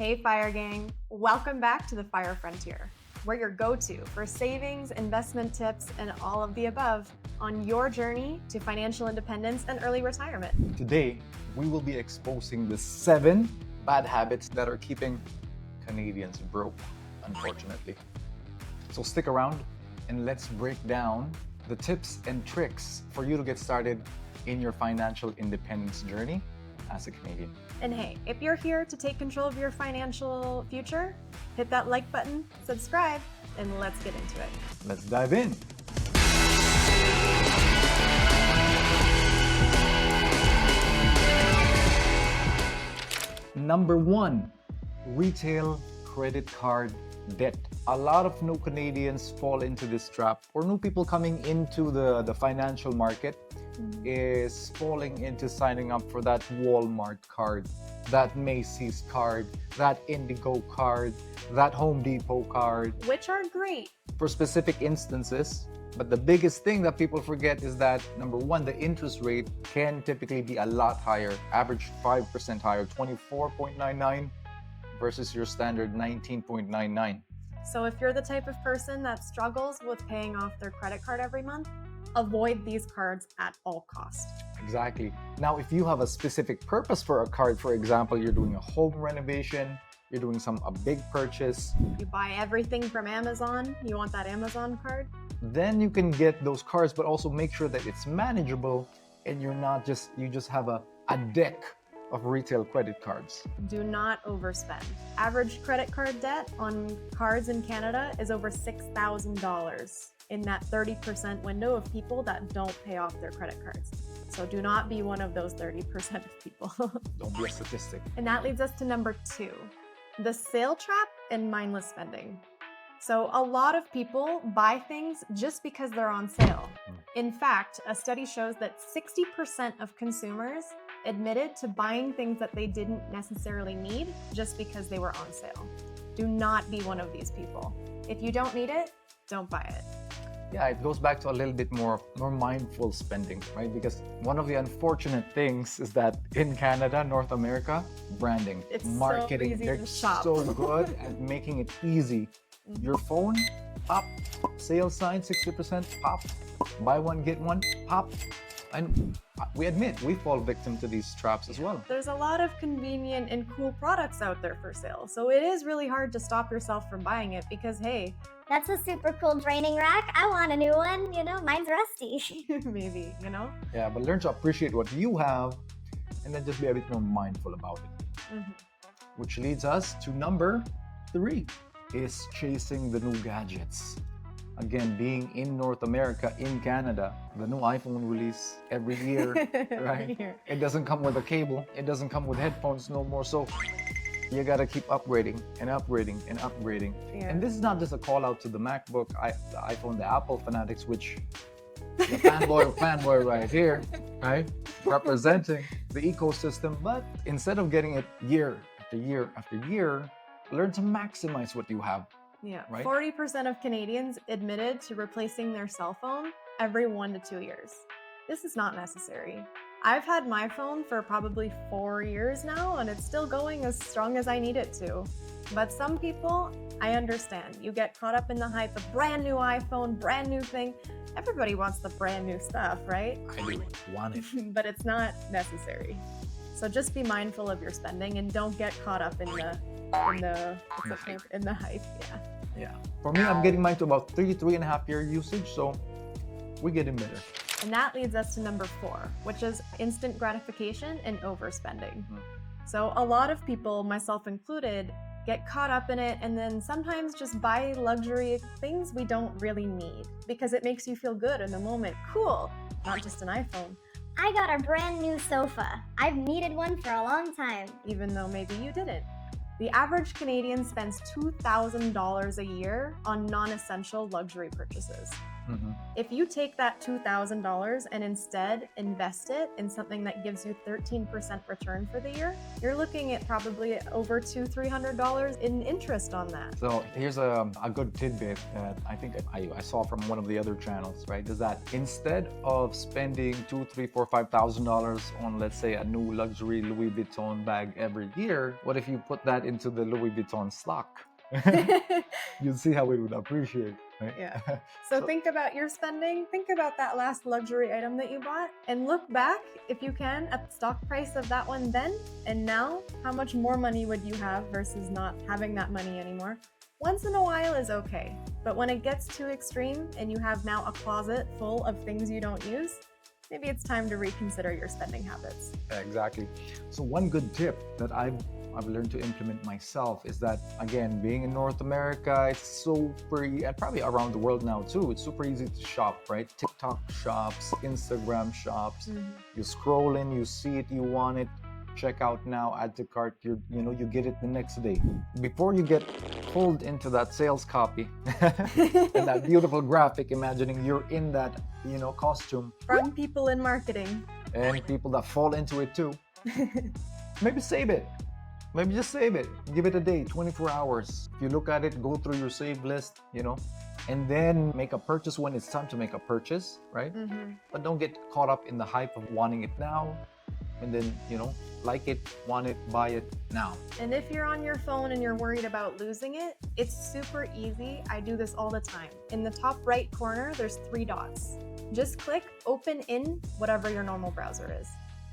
Hey Fire Gang, welcome back to the Fire Frontier. We're your go-to for savings, investment tips, and all of the above on your journey to financial independence and early retirement. Today, we will be exposing the 7 bad habits that are keeping Canadians broke, unfortunately. So stick around and let's break down the tips and tricks for you to get started in your financial independence journey as a Canadian. And hey, if you're here to take control of your financial future, hit that like button, subscribe, and let's get into it. Let's dive in. Number 1, retail credit card debt. A lot of new Canadians fall into this trap, or new people coming into the financial market is falling into signing up for that Walmart card, that Macy's card, that Indigo card, that Home Depot card. Which are great. For specific instances. But the biggest thing that people forget is that, number 1, the interest rate can typically be a lot higher, average 5% higher, 24.99 versus your standard 19.99. So if you're the type of person that struggles with paying off their credit card every month, avoid these cards at all costs. Exactly. Now, if you have a specific purpose for a card, for example, you're doing a home renovation, you're doing a big purchase. You buy everything from Amazon, you want that Amazon card? Then you can get those cards, but also make sure that it's manageable and you just have a deck of retail credit cards. Do not overspend. Average credit card debt on cards in Canada is over $6,000 in that 30% window of people that don't pay off their credit cards. So do not be one of those 30% of people. Don't be a statistic. And that leads us to number 2, the sale trap and mindless spending. So a lot of people buy things just because they're on sale. In fact, a study shows that 60% of consumers admitted to buying things that they didn't necessarily need just because they were on sale. Do not be one of these people. If you don't need it, don't buy it. Yeah, it goes back to a little bit more mindful spending, right? Because one of the unfortunate things is that in Canada, North America, branding, It's marketing, so easy they're to shop. so good at making it easy. Your phone, pop, sale sign, 60%, pop, buy one, get one, pop. And we admit, we fall victim to these traps as well. There's a lot of convenient and cool products out there for sale. So it is really hard to stop yourself from buying it because, hey, That's a super cool draining rack. I want a new one. Mine's rusty. maybe, Yeah, but learn to appreciate what you have and then just be a bit more mindful about it. Which leads us to number 3, is chasing the new gadgets. Again, being in North America, in Canada, the new iPhone release every year, right? It doesn't come with a cable. It doesn't come with headphones no more. So you gotta keep upgrading and upgrading and upgrading. Yeah. And this is not just a call out to the MacBook, the iPhone, the Apple fanatics, which the fanboy right here, right? Representing the ecosystem. But instead of getting it year after year after year, learn to maximize what you have. Yeah, Right? 40% of Canadians admitted to replacing their cell phone every 1 to 2 years. This is not necessary. I've had my phone for probably 4 years now, and it's still going as strong as I need it to. But some people, I understand. You get caught up in the hype of brand new iPhone, brand new thing. Everybody wants the brand new stuff, right? I do want it. But it's not necessary. So just be mindful of your spending and don't get caught up in the hype. Yeah. For me, I'm getting mine to about 3.5 year usage, so we're getting better. And that leads us to number 4, which is instant gratification and overspending. So a lot of people, myself included, get caught up in it and then sometimes just buy luxury things we don't really need because it makes you feel good in the moment. Cool, not just an iPhone. I got a brand new sofa. I've needed one for a long time. Even though maybe you didn't. The average Canadian spends $2,000 a year on non-essential luxury purchases. Mhm. If you take that $2,000 and instead invest it in something that gives you 13% return for the year, you're looking at probably over $200-300 in interest on that. So here's a good tidbit that I think I saw from one of the other channels, right? Is that instead of spending $2,000, $3,000, $4,000, $5,000 on, let's say, a new luxury Louis Vuitton bag every year, what if you put that into the Louis Vuitton stock? You'd see how it would appreciate, right? Yeah. So think about your spending. Think about that last luxury item that you bought and look back, if you can, at the stock price of that one then and now. How much more money would you have versus not having that money anymore? Once in a while is okay, but when it gets too extreme and you have now a closet full of things you don't use, maybe it's time to reconsider your spending habits. Exactly. So one good tip that I've learned to implement myself is that, again, being in North America, it's super, and probably around the world now too, it's super easy to shop, right? TikTok shops, Instagram shops. You scroll in, you see it, you want it, check out now, add to cart, you get it the next day. Before you get pulled into that sales copy and that beautiful graphic, imagining you're in that, costume. From people in marketing. And people that fall into it too. Maybe save it. Maybe just save it. Give it a day, 24 hours. If you look at it, go through your save list, and then make a purchase when it's time to make a purchase, right? But don't get caught up in the hype of wanting it now. And then, like it, want it, buy it now. And if you're on your phone and you're worried about losing it, it's super easy. I do this all the time. In the top right corner, there's 3 dots. Just click open in whatever your normal browser is.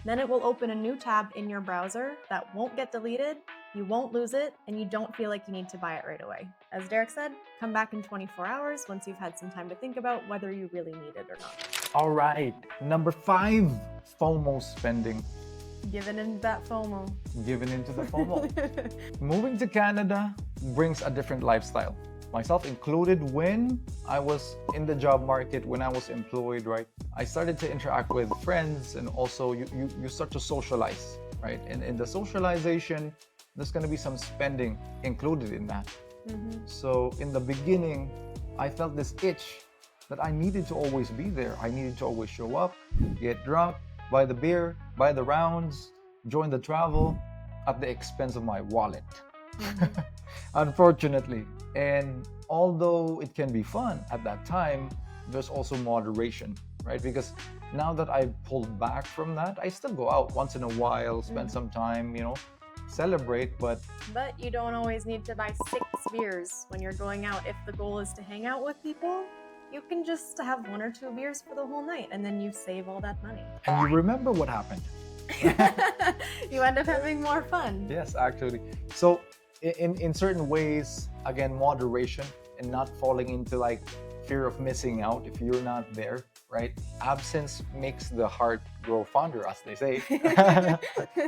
Then it will open a new tab in your browser that won't get deleted, you won't lose it, and you don't feel like you need to buy it right away. As Derek said, come back in 24 hours once you've had some time to think about whether you really need it or not. All right, number 5, FOMO spending. Giving into that FOMO. Giving into the FOMO. Moving to Canada brings a different lifestyle. Myself included, when I was in the job market, when I was employed, right? I started to interact with friends, and also you start to socialize, right? And in the socialization, there's going to be some spending included in that. So in the beginning, I felt this itch that I needed to always be there. I needed to always show up, get drunk, buy the beer, buy the rounds, join the travel at the expense of my wallet. Unfortunately. And although it can be fun at that time, there's also moderation, right? Because now that I've pulled back from that, I still go out once in a while, spend some time, celebrate, but you don't always need to buy 6 beers when you're going out. If the goal is to hang out with people, you can just have 1 or 2 beers for the whole night, and then you save all that money. And you remember what happened. You end up having more fun. Yes, actually. So in certain ways, again, moderation and not falling into like fear of missing out if you're not there, right? Absence makes the heart grow fonder, as they say.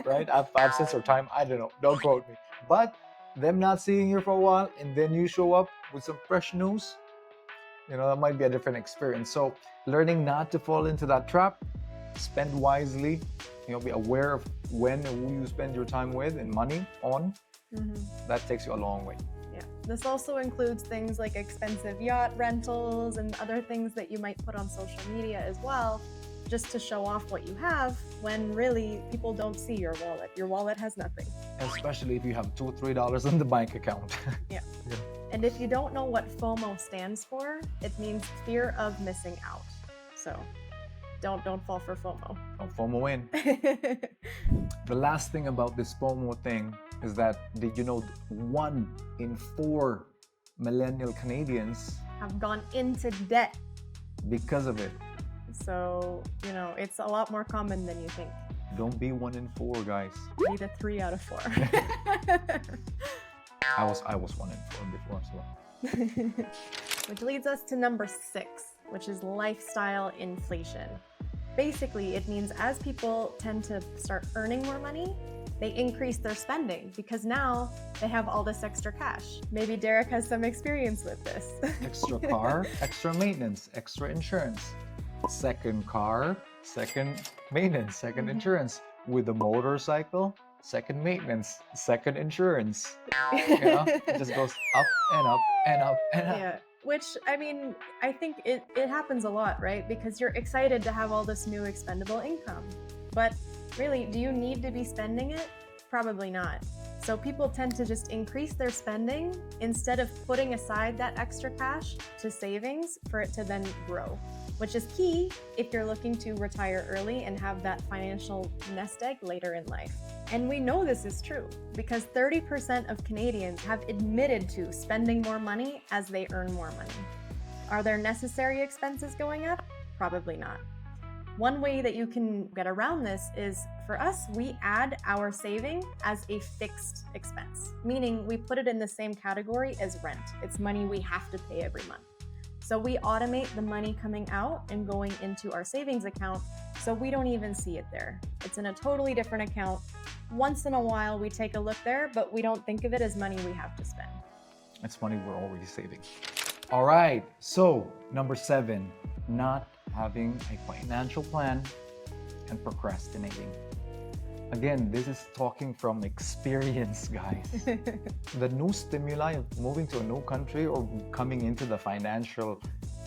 Right? Absence or time, I don't know, don't quote me. But them not seeing you for a while and then you show up with some fresh news, that might be a different experience. So learning not to fall into that trap, spend wisely, be aware of when and who you spend your time with and money on. That takes you a long way. Yeah. This also includes things like expensive yacht rentals and other things that you might put on social media as well, just to show off what you have, when really people don't see your wallet. Your wallet has nothing. Especially if you have $2 or $3 in the bank account. Yeah. And if you don't know what FOMO stands for, it means fear of missing out. So don't fall for FOMO. Don't FOMO in. The last thing about this FOMO thing is that, did you know 1 in 4 millennial Canadians have gone into debt because of it? So, it's a lot more common than you think. Don't be 1 in 4, guys. Be the 3 out of 4. I was 1 in 4 before, so. Which leads us to number 6, which is lifestyle inflation. Basically, it means as people tend to start earning more money, they increase their spending because now they have all this extra cash. Maybe Derek has some experience with this. Extra car, extra maintenance, extra insurance. Second car, second maintenance, second insurance. With a motorcycle, second maintenance, second insurance. It just goes up and up and up and up. Yeah. Which, I mean, I think it happens a lot, right? Because you're excited to have all this new expendable income. But really, do you need to be spending it? Probably not. So people tend to just increase their spending instead of putting aside that extra cash to savings for it to then grow, which is key if you're looking to retire early and have that financial nest egg later in life. And we know this is true because 30% of Canadians have admitted to spending more money as they earn more money. Are there necessary expenses going up? Probably not. One way that you can get around this is, for us, we add our saving as a fixed expense, meaning we put it in the same category as rent. It's money we have to pay every month. So we automate the money coming out and going into our savings account, so we don't even see it there. It's in a totally different account. Once in a while, we take a look there, but we don't think of it as money we have to spend. It's money we're already saving. All right, so number 7, not having a financial plan and procrastinating. Again, this is talking from experience, guys. The new stimuli of moving to a new country or coming into the financial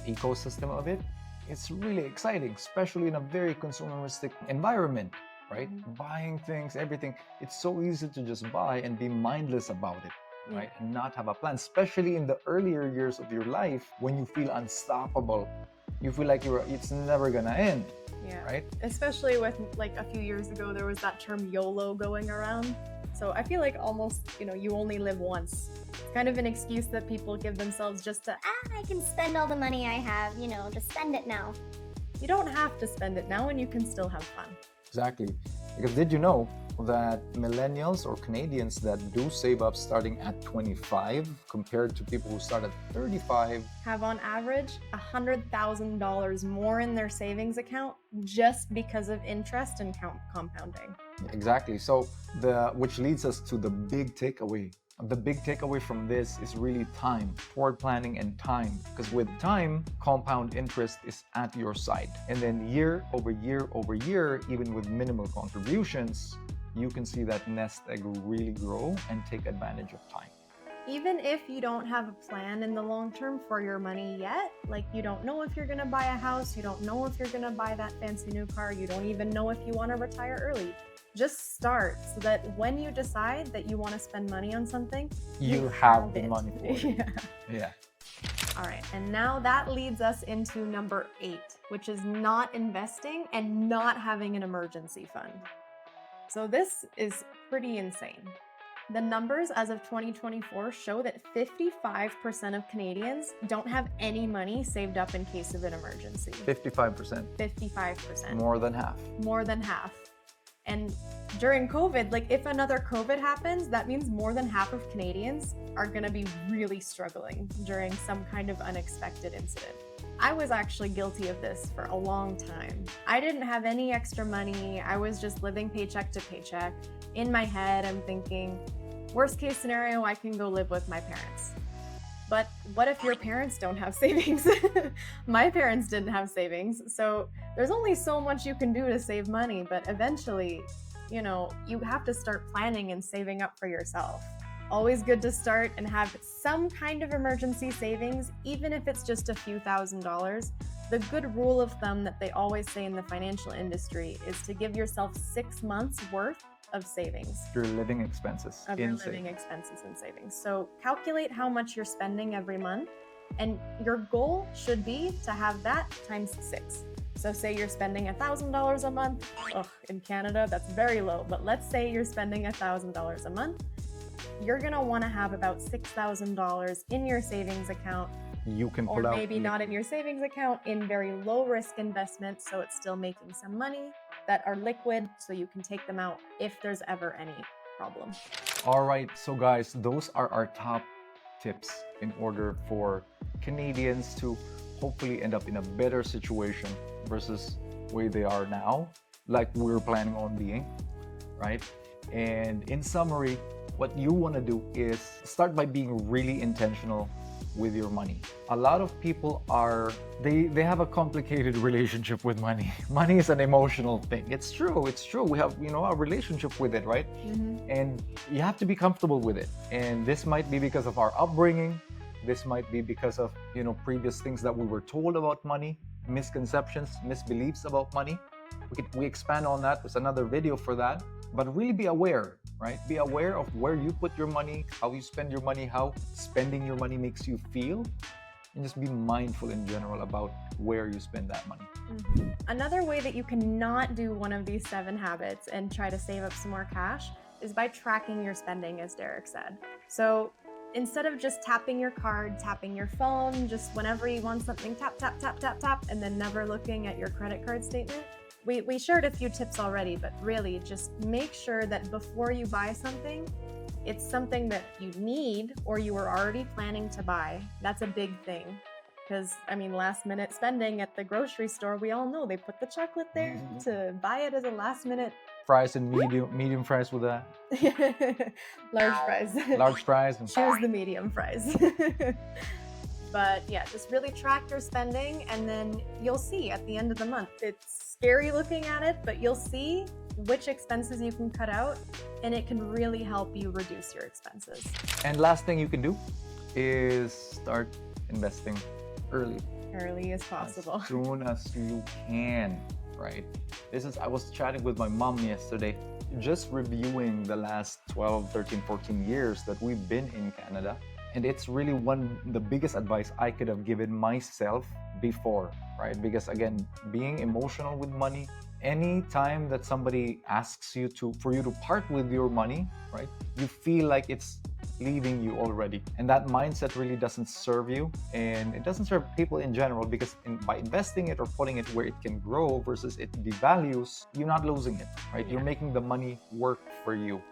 ecosystem of it, it's really exciting, especially in a very consumeristic environment, right? Buying things, everything. It's so easy to just buy and be mindless about it, right? And not have a plan, especially in the earlier years of your life when you feel unstoppable. You feel like it's never gonna end. Yeah. Right? Especially with, like, a few years ago, there was that term YOLO going around. So I feel like almost, you only live once. It's kind of an excuse that people give themselves just to, I can spend all the money I have, just spend it now. you don't have to spend it now and you can still have fun. Exactly. Because did you know that millennials or Canadians that do save up starting at 25 compared to people who start at 35 have on average $100,000 more in their savings account just because of interest and compounding. Exactly. So which leads us to the big takeaway. The big takeaway from this is really time, forward planning and time. Because with time, compound interest is at your side. And then year over year over year, even with minimal contributions, you can see that nest egg really grow and take advantage of time. Even if you don't have a plan in the long term for your money yet, like you don't know if you're going to buy a house, you don't know if you're going to buy that fancy new car, you don't even know if you want to retire early. Just start so that when you decide that you want to spend money on something, you have the money for it. Yeah. All right, and now that leads us into number 8, which is not investing and not having an emergency fund. So this is pretty insane. The numbers as of 2024 show that 55% of Canadians don't have any money saved up in case of an emergency. 55%. 55%. More than half. More than half. And during COVID, like if another COVID happens, that means more than half of Canadians are going to be really struggling during some kind of unexpected incident. I was actually guilty of this for a long time. I didn't have any extra money. I was just living paycheck to paycheck. In my head, I'm thinking, worst case scenario, I can go live with my parents. But what if your parents don't have savings? My parents didn't have savings. So there's only so much you can do to save money, but eventually, you have to start planning and saving up for yourself. Always good to start and have some kind of emergency savings, even if it's just a few $1,000s. The good rule of thumb that they always say in the financial industry is to give yourself 6 months worth of savings. Your living expenses. Of your living expenses and savings. So calculate how much you're spending every month, and your goal should be to have that times 6. So say you're spending $1,000 a month. In Canada, that's very low, but let's say you're spending $1,000 a month. You're gonna wanna have about $6,000 in your savings account. You can pull or out. Maybe not in your savings account, in very low risk investments, so it's still making some money, that are liquid, so you can take them out if there's ever any problem. All right, so guys, those are our top tips in order for Canadians to hopefully end up in a better situation versus where they are now, like we're planning on being, right? And in summary, what you want to do is start by being really intentional with your money. A lot of people they have a complicated relationship with money. Money is an emotional thing. It's true. We have, a relationship with it, right? And you have to be comfortable with it. And this might be because of our upbringing, This might be because of, previous things that we were told about money, misconceptions, misbeliefs about money. We expand on that. There's another video for that. But really be aware, right? Be aware of where you put your money, how you spend your money, how spending your money makes you feel. And just be mindful in general about where you spend that money. Another way that you cannot do one of these 7 habits and try to save up some more cash is by tracking your spending, as Derek said. So instead of just tapping your card, tapping your phone, just whenever you want something, tap, tap, tap, tap, tap, and then never looking at your credit card statement. We shared a few tips already, but really just make sure that before you buy something, it's something that you need or you were already planning to buy. That's a big thing. Because, last minute spending at the grocery store, we all know they put the chocolate there to buy it as a last minute. Fries and medium fries with that. Large fries. Large fries. And choose the medium fries. But yeah, just really track your spending, and then you'll see at the end of the month. It's scary looking at it, but you'll see which expenses you can cut out, and it can really help you reduce your expenses. And last thing you can do is start investing early as possible. As soon as you can, right? I was chatting with my mom yesterday, just reviewing the last 12, 13, 14 years that we've been in Canada. And it's really the biggest advice I could have given myself before, right? Because again, being emotional with money, any time that somebody asks you for you to part with your money, right? You feel like it's leaving you already. And that mindset really doesn't serve you, and it doesn't serve people in general, because by investing it or putting it where it can grow versus it devalues, you're not losing it, right? You're making the money work for you.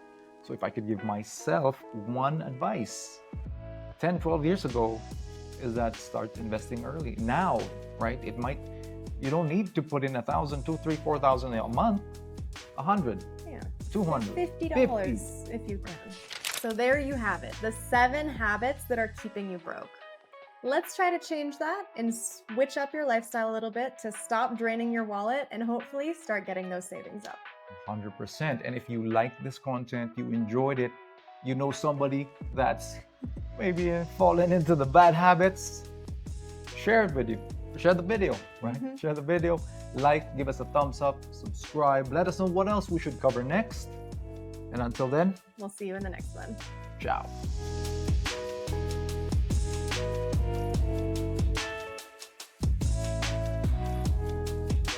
So if I could give myself one advice 10, 12 years ago, is that start investing early. Now, right? You don't need to put in 1,000, 2,000, 3,000, 4,000 a month. 100, 200, $50 if you can. So there you have it, the 7 habits that are keeping you broke. Let's try to change that and switch up your lifestyle a little bit to stop draining your wallet and hopefully start getting those savings up. 100%. And if you like this content, you enjoyed it, you know somebody that's maybe fallen into the bad habits, share it with you. Share the video, right? Share the video, give us a thumbs up, subscribe, let us know what else we should cover next. And until then, we'll see you in the next one. Ciao.